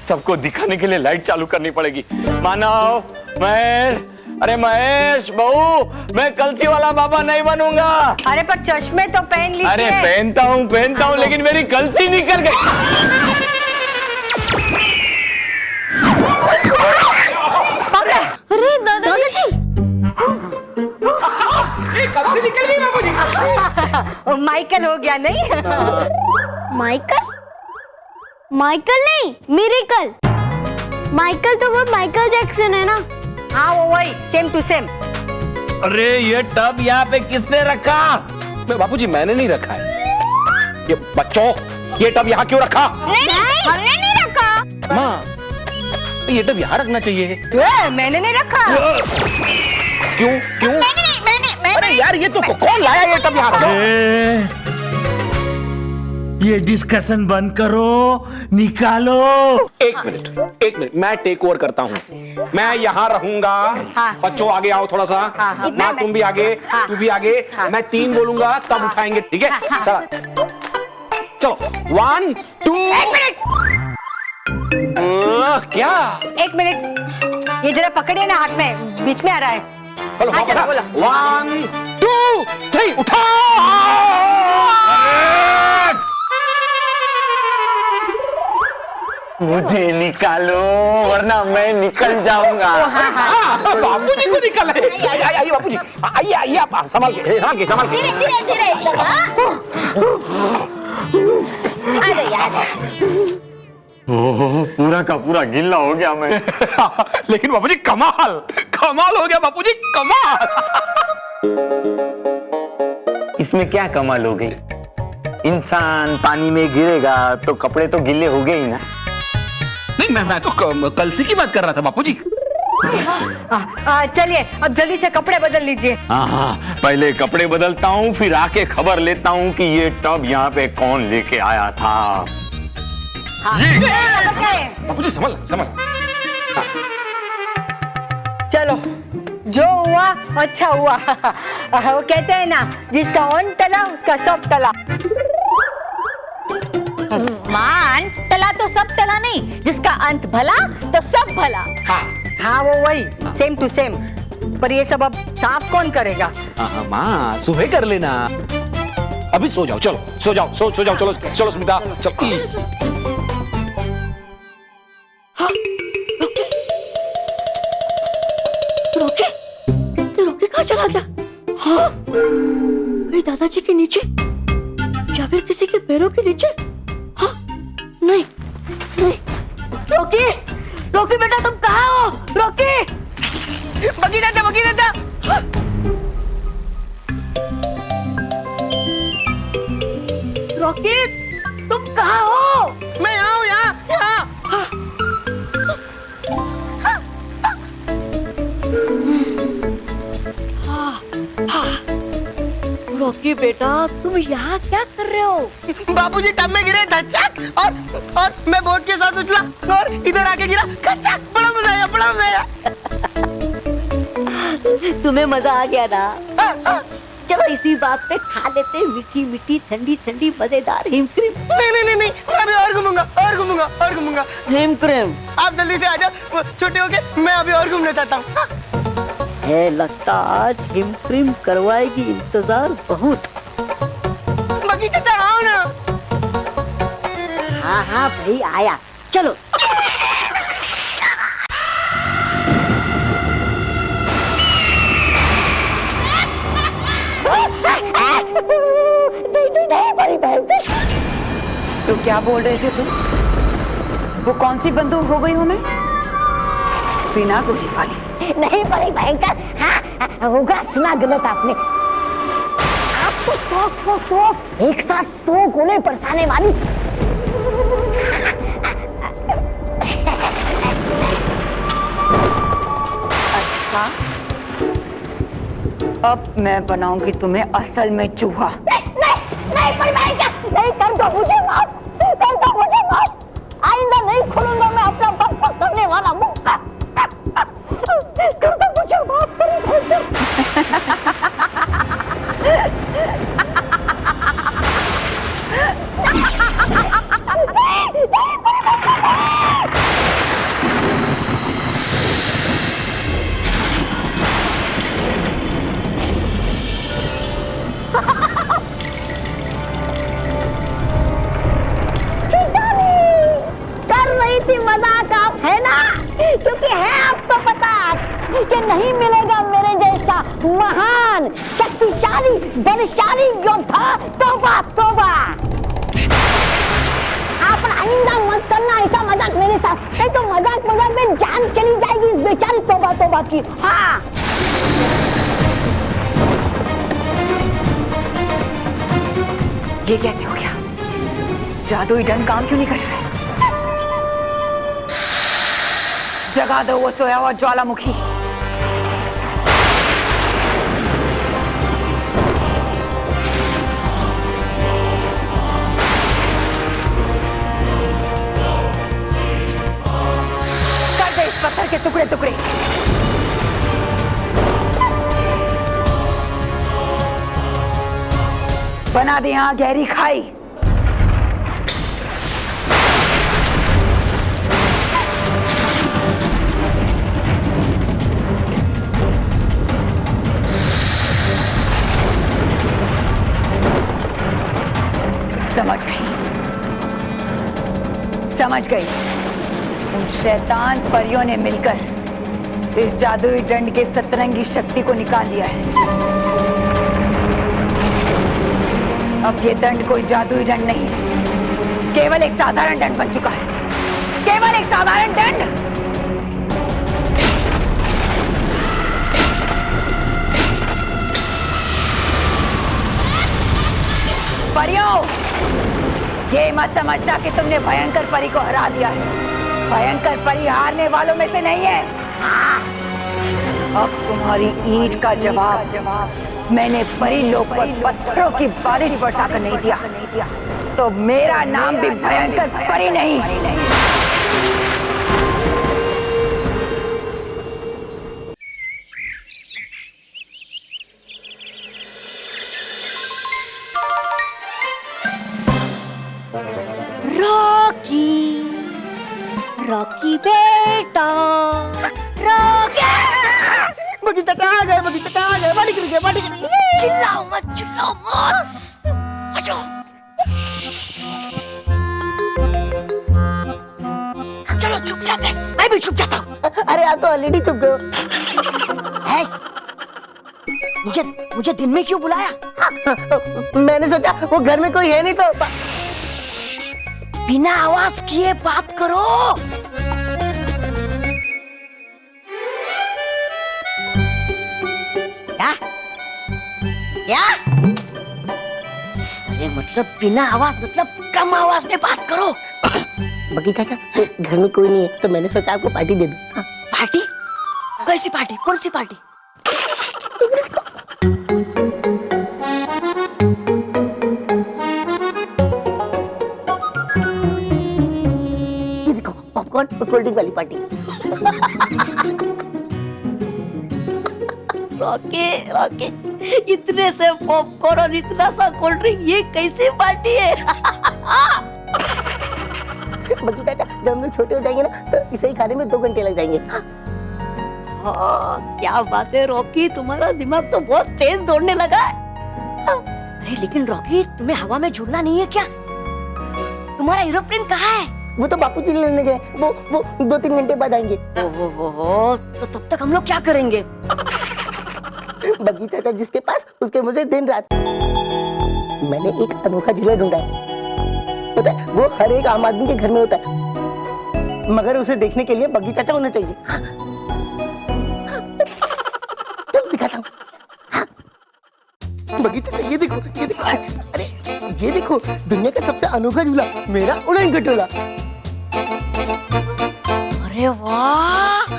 सबको दिखाने के लिए लाइट चालू करनी पड़ेगी। मानव, महेश, अरे महेश बहू, मैं कलसी वाला बाबा नहीं बनूंगा। अरे पर चश्मे तो पहन लीजिए। अरे पहनता हूँ, लेकिन मेरी कलसी निकल गई। अरे दादाजी, कलसी निकल गई बाबूजी। माइकल हो गया नहीं? माइकल? माइकल नहीं, मिरेकल। माइकल तो वो माइकल जैक्सन है ना? हाँ वो वही, सेम टू सेम। अरे ये टब यहाँ पे किसने रखा? बापूजी मैंने नहीं रखा है। ये बच्चों, ये टब यहाँ क्यों रखा? नहीं, हमने नहीं रखा। माँ, ये टब यहाँ रखना चाहिए। मैंने नहीं रखा। क्यों क्यों? मैंने अरे यार, ये तो कौन लाया ये टब यहाँ रखा? ये डिस्कशन बंद करो, निकालो। एक मिनट, मैं टेक ओवर करता हूँ। मैं यहाँ रहूंगा। हाँ। बच्चों आगे आओ थोड़ा सा। हाँ। माँ तुम भी आगे, तू भी आगे। मैं 3 बोलूंगा तब उठाएंगे, ठीक है? चलो 1 2। एक मिनट। क्या? एक मिनट, ये जरा पकड़िए ना, हाथ में बीच में आ रहा है। बोलो, हाँ, चलो, बोलो। 1 2 3 उठा। मुझे निकालो वरना मैं निकल जाऊंगा। बापूजी को निकल आइए बापूजी, आइए आइए आप संभाल के, हाँ संभाल के। धीरे धीरे धीरे एकदम, आ जाइए आ जाइए। पूरा का पूरा गिल्ला हो गया मैं। लेकिन बापूजी कमाल कमाल हो गया बापूजी, कमाल। इसमें क्या कमाल हो गई? इंसान पानी में गिरेगा तो कपड़े तो गिल्ले हो गए ही ना। नहीं मैं तो कलसी की बात कर रहा था बापूजी। चलिए अब जल्दी से कपड़े बदल लीजिए। हाँ, पहले कपड़े बदलता हूँ फिर आके खबर लेता हूँ कि ये टब यहाँ पे कौन लेके आया था। बापूजी संभल संभल। चलो जो हुआ अच्छा हुआ। वो कहते हैं ना, जिसका अंत टला उसका सब टला। मां, अंत टला तो सब टला नहीं, जिसका अंत भला तो सब भला। हाँ वो वही, सेम टू सेम। पर ये सब अब साफ कौन करेगा? माँ सुबह कर लेना, अभी सो जाओ, चलो सो जाओ, सो जाओ, चलो चलो स्मिता चलो। रोके कहाँ चला गया? हाँ, कहीं दादाजी के नीचे या फिर किसी के पैरों के नीचे? हाँ, नहीं नहीं। रोकी रोकी बेटा, तुम कहाँ हो? रोकी, बगी चाचा। रोकी तुम कहाँ हो? मैं यहाँ हूँ, यहाँ। रोकी बेटा, तुम यहाँ क्या कर रहे हो? बापूजी टब में गिरे धचक, और मैं बोट के साथ उछला और इधर आके गिरा खचक। बड़ा मजा आया, बड़ा मजा आया। तुम्हें मजा आ गया ना? चलो इसी बात पे खा लेते मीठी मीठी ठंडी ठंडी मजेदार हिम क्रीम। नहीं, मैं अभी और घूमूंगा। हिम क्रीम आप जल्दी से आ जाओ, छुट्टी होके मैं अभी और घूमना चाहता हूँ। है लगता आज हिम क्रीम करवाएगी, इंतजार बहुत। बगी चाचा आओ ना। हाँ भाई आया, चलो। तो क्या बोल रहे थे तुम? वो कौन सी बंदूक हो गई हमें? बिना गोली वाली? नहीं बड़ी भयंकर। हाँ होगा, सुना गलत आपने। आपको तो एक साथ 100 गोले बरसाने वाली। अच्छा, अब मैं बनाऊंगी तुम्हें असल में चूहा। नहीं बड़ी भयंकर, नहीं, कर दो मुझे माफ, आइंदा नहीं खोलूंगा मैं अपना बक करने वाला मुंह। कर दो मुझे माफ, बड़ी भयंकर। कर रही थी मजाक आप, है ना? क्योंकि है आपको पता कि नहीं मिलेगा मेरे जैसा महान, शक्तिशाली, बलशाली योद्धा। तौबा तौबा, आप आइंदा मत करना ऐसा मजाक मेरे साथ, नहीं तो मजाक में जान चली जाएगी इस बेचारी तौबा की। हाँ ये कैसे हो गया? जादुई डंड काम क्यों नहीं कर रहा है? जगा दो वो सोया हुआ ज्वालामुखी। कर दे इस पत्थर के टुकड़े टुकड़े। बना दे यहाँ गहरी खाई। समझ गई। उन शैतान परियों ने मिलकर इस जादुई दंड के सतरंगी शक्ति को निकाल लिया है। अब ये दंड कोई जादुई दंड नहीं है, केवल एक साधारण दंड बन चुका है, केवल एक साधारण दंड। परियों, ये मत समझना कि तुमने भयंकर परी को हरा दिया है। भयंकर परी हारने वालों में से नहीं है। अब तुम्हारी ईंट का जवाब मैंने परी लोक पर पत्थरों की बारिश बरसा कर नहीं दिया, तो मेरा नाम भी भयंकर परी नहीं। रॉकी बेटा, रॉकी। बगीचा आ गए, बगीचा आ गए, बाड़ी गिर गई, बाड़ी गिर गई। चिल्लाओ मत, चिल्लाओ मत। आ जाओ। चलो छुप जाते, मैं भी छुप जाता हूँ। अरे आप तो ऑलरेडी छुप गए हो। मुझे दिन में क्यों बुलाया? मैंने सोचा वो घर में कोई है नहीं तो। बिना आवाज किए बात करो। क्या? अरे मतलब बिना आवाज मतलब कम आवाज में बात करो। बगीचा घर में कोई नहीं है तो मैंने सोचा आपको पार्टी दे दूं। पार्टी? कैसी पार्टी? कौन सी पार्टी? ये देखो पॉपकॉर्न और कोल्ड ड्रिंक वाली पार्टी। रॉकी, इतने से पॉपकॉर्न और इतना सा कोल्ड ड्रिंक, ये कैसी पार्टी है? बगीचा जब हम लोग छोटे हो जाएंगे ना तो इसे ही खाने में 2 घंटे लग जाएंगे। क्या बात है रॉकी, तुम्हारा दिमाग तो बहुत तेज दौड़ने लगा है। अरे लेकिन रॉकी, तुम्हें हवा में झूलना नहीं है क्या? तुम्हारा एरोप्लेन कहाँ है? वो तो बापूजी लेने गए, वो 2-3 घंटे बाद आएंगे। तो तब तक हम लोग क्या करेंगे? बगीचा जिसके पास उसके मुझे दिन रात। मैंने एक अनोखा झूला ढूंढा है, पता है वो हर एक आम आदमी के घर में होता है, मगर उसे देखने के लिए बगीचा होना चाहिए। चल दिखाता हूँ। बगीचा ये देखो, ये देखो, अरे ये देखो दुनिया का सबसे अनोखा झूला, मेरा उड़न खटोला। अरे वाह,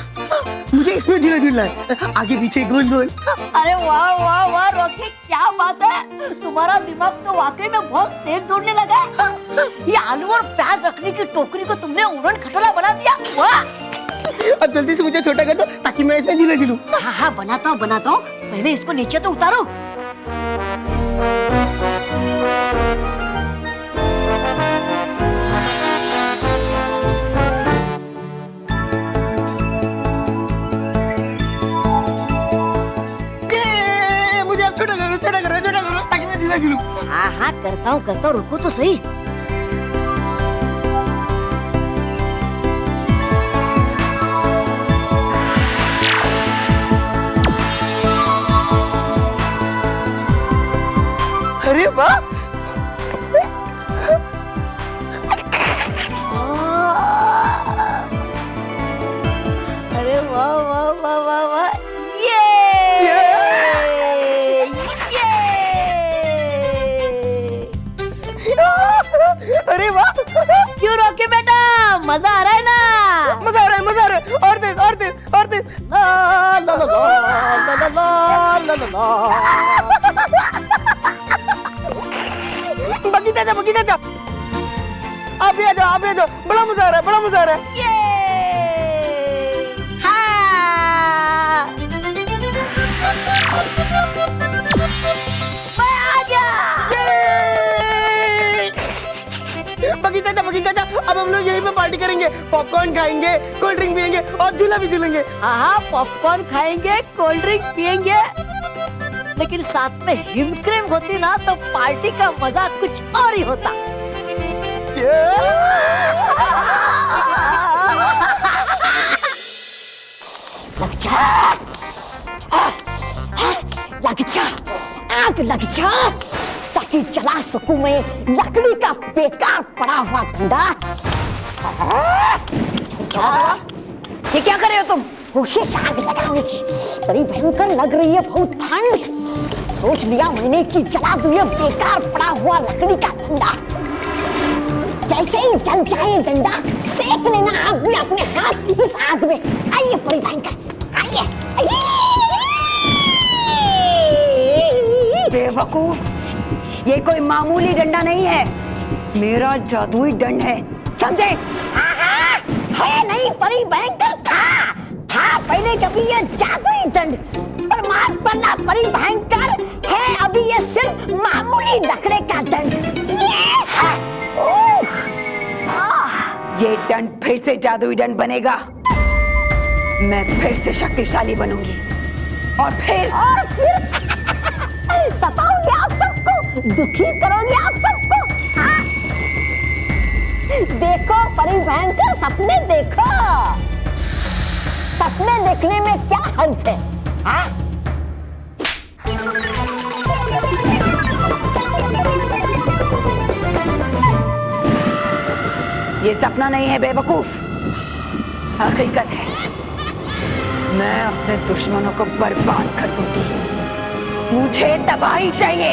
मुझे इसमें झूला झूलना है, आगे पीछे गोल गोल। अरे वाह वाह वाह रॉकी, क्या बात है, तुम्हारा दिमाग तो वाकई में बहुत तेज दौड़ने लगा है। ये आलू और प्याज रखने की टोकरी को तुमने उड़न खटोला बना दिया। वाह! अब जल्दी से मुझे छोटा कर दो ताकि मैं इसमें झूला झूलूं। हाँ बनाता हूँ, पहले इसको नीचे तो उतारो। छोटा करो ताकि मैं झूला झूलूं। हाँ करता हूँ, रुको तो सही। अरे वाह, अरे वाह वाह वाह वाह वाह, ये अरे वाह, क्यों रॉकी बेटा, मजा आ रहा है ना? मजा आ रहा है, और तेज और तेज और तेज। ला ला ला ला ला ला ला ला। बगीचा आप भी आ जाओ, बड़ा मजा आ रहा है। ये हाँ, मैं आ गया। बगीचा अब हम लोग यहीं पे पार्टी करेंगे, पॉपकॉर्न खाएंगे, कोल्ड ड्रिंक पियेंगे और झूला भी झूलेंगे। हाँ, पॉपकॉर्न खाएंगे, कोल्ड ड्रिंक पियेंगे, लेकिन साथ में हिम क्रीम होती ना तो पार्टी का मजा कुछ और ही होता। आग लग जा ताकि जला सकूं मैं लकड़ी का बेकार पड़ा हुआ डंडा। ये क्या कर रहे हो तुम? कोशिश आग लगाने की, बड़ी भयंकर लग रही है, बहुत ठंड। सोच लिया मैंने कि जला दूं ये बेकार पड़ा हुआ लकड़ी का डंडा। जैसे ही जल जाए डंडा, सेक लेना आप भी अपने हाथ इस आग में। आइए बड़ी भयंकर, आइए। बेवकूफ, ये कोई मामूली डंडा नहीं है, मेरा जादुई दंड है, समझे? है नहीं बड़ी भयंकर, था पहले कभी ये जादुई दंड, पर माफ करना बड़ी भयंकर है अभी ये सिर्फ मामूली लकड़े का दंड। ये दंड फिर से जादुई दंड बनेगा, मैं फिर से शक्तिशाली बनूंगी और फिर सताओगे आप सबको, दुखी करोगे आप सबको। हाँ? देखो बड़ी भयंकर सपने देखो, सपने देखने में क्या हर्ज है? हाँ? ये सपना नहीं है बेवकूफ, हकीकत है। मैं अपने दुश्मनों को बर्बाद कर दूंगी, मुझे तबाही चाहिए।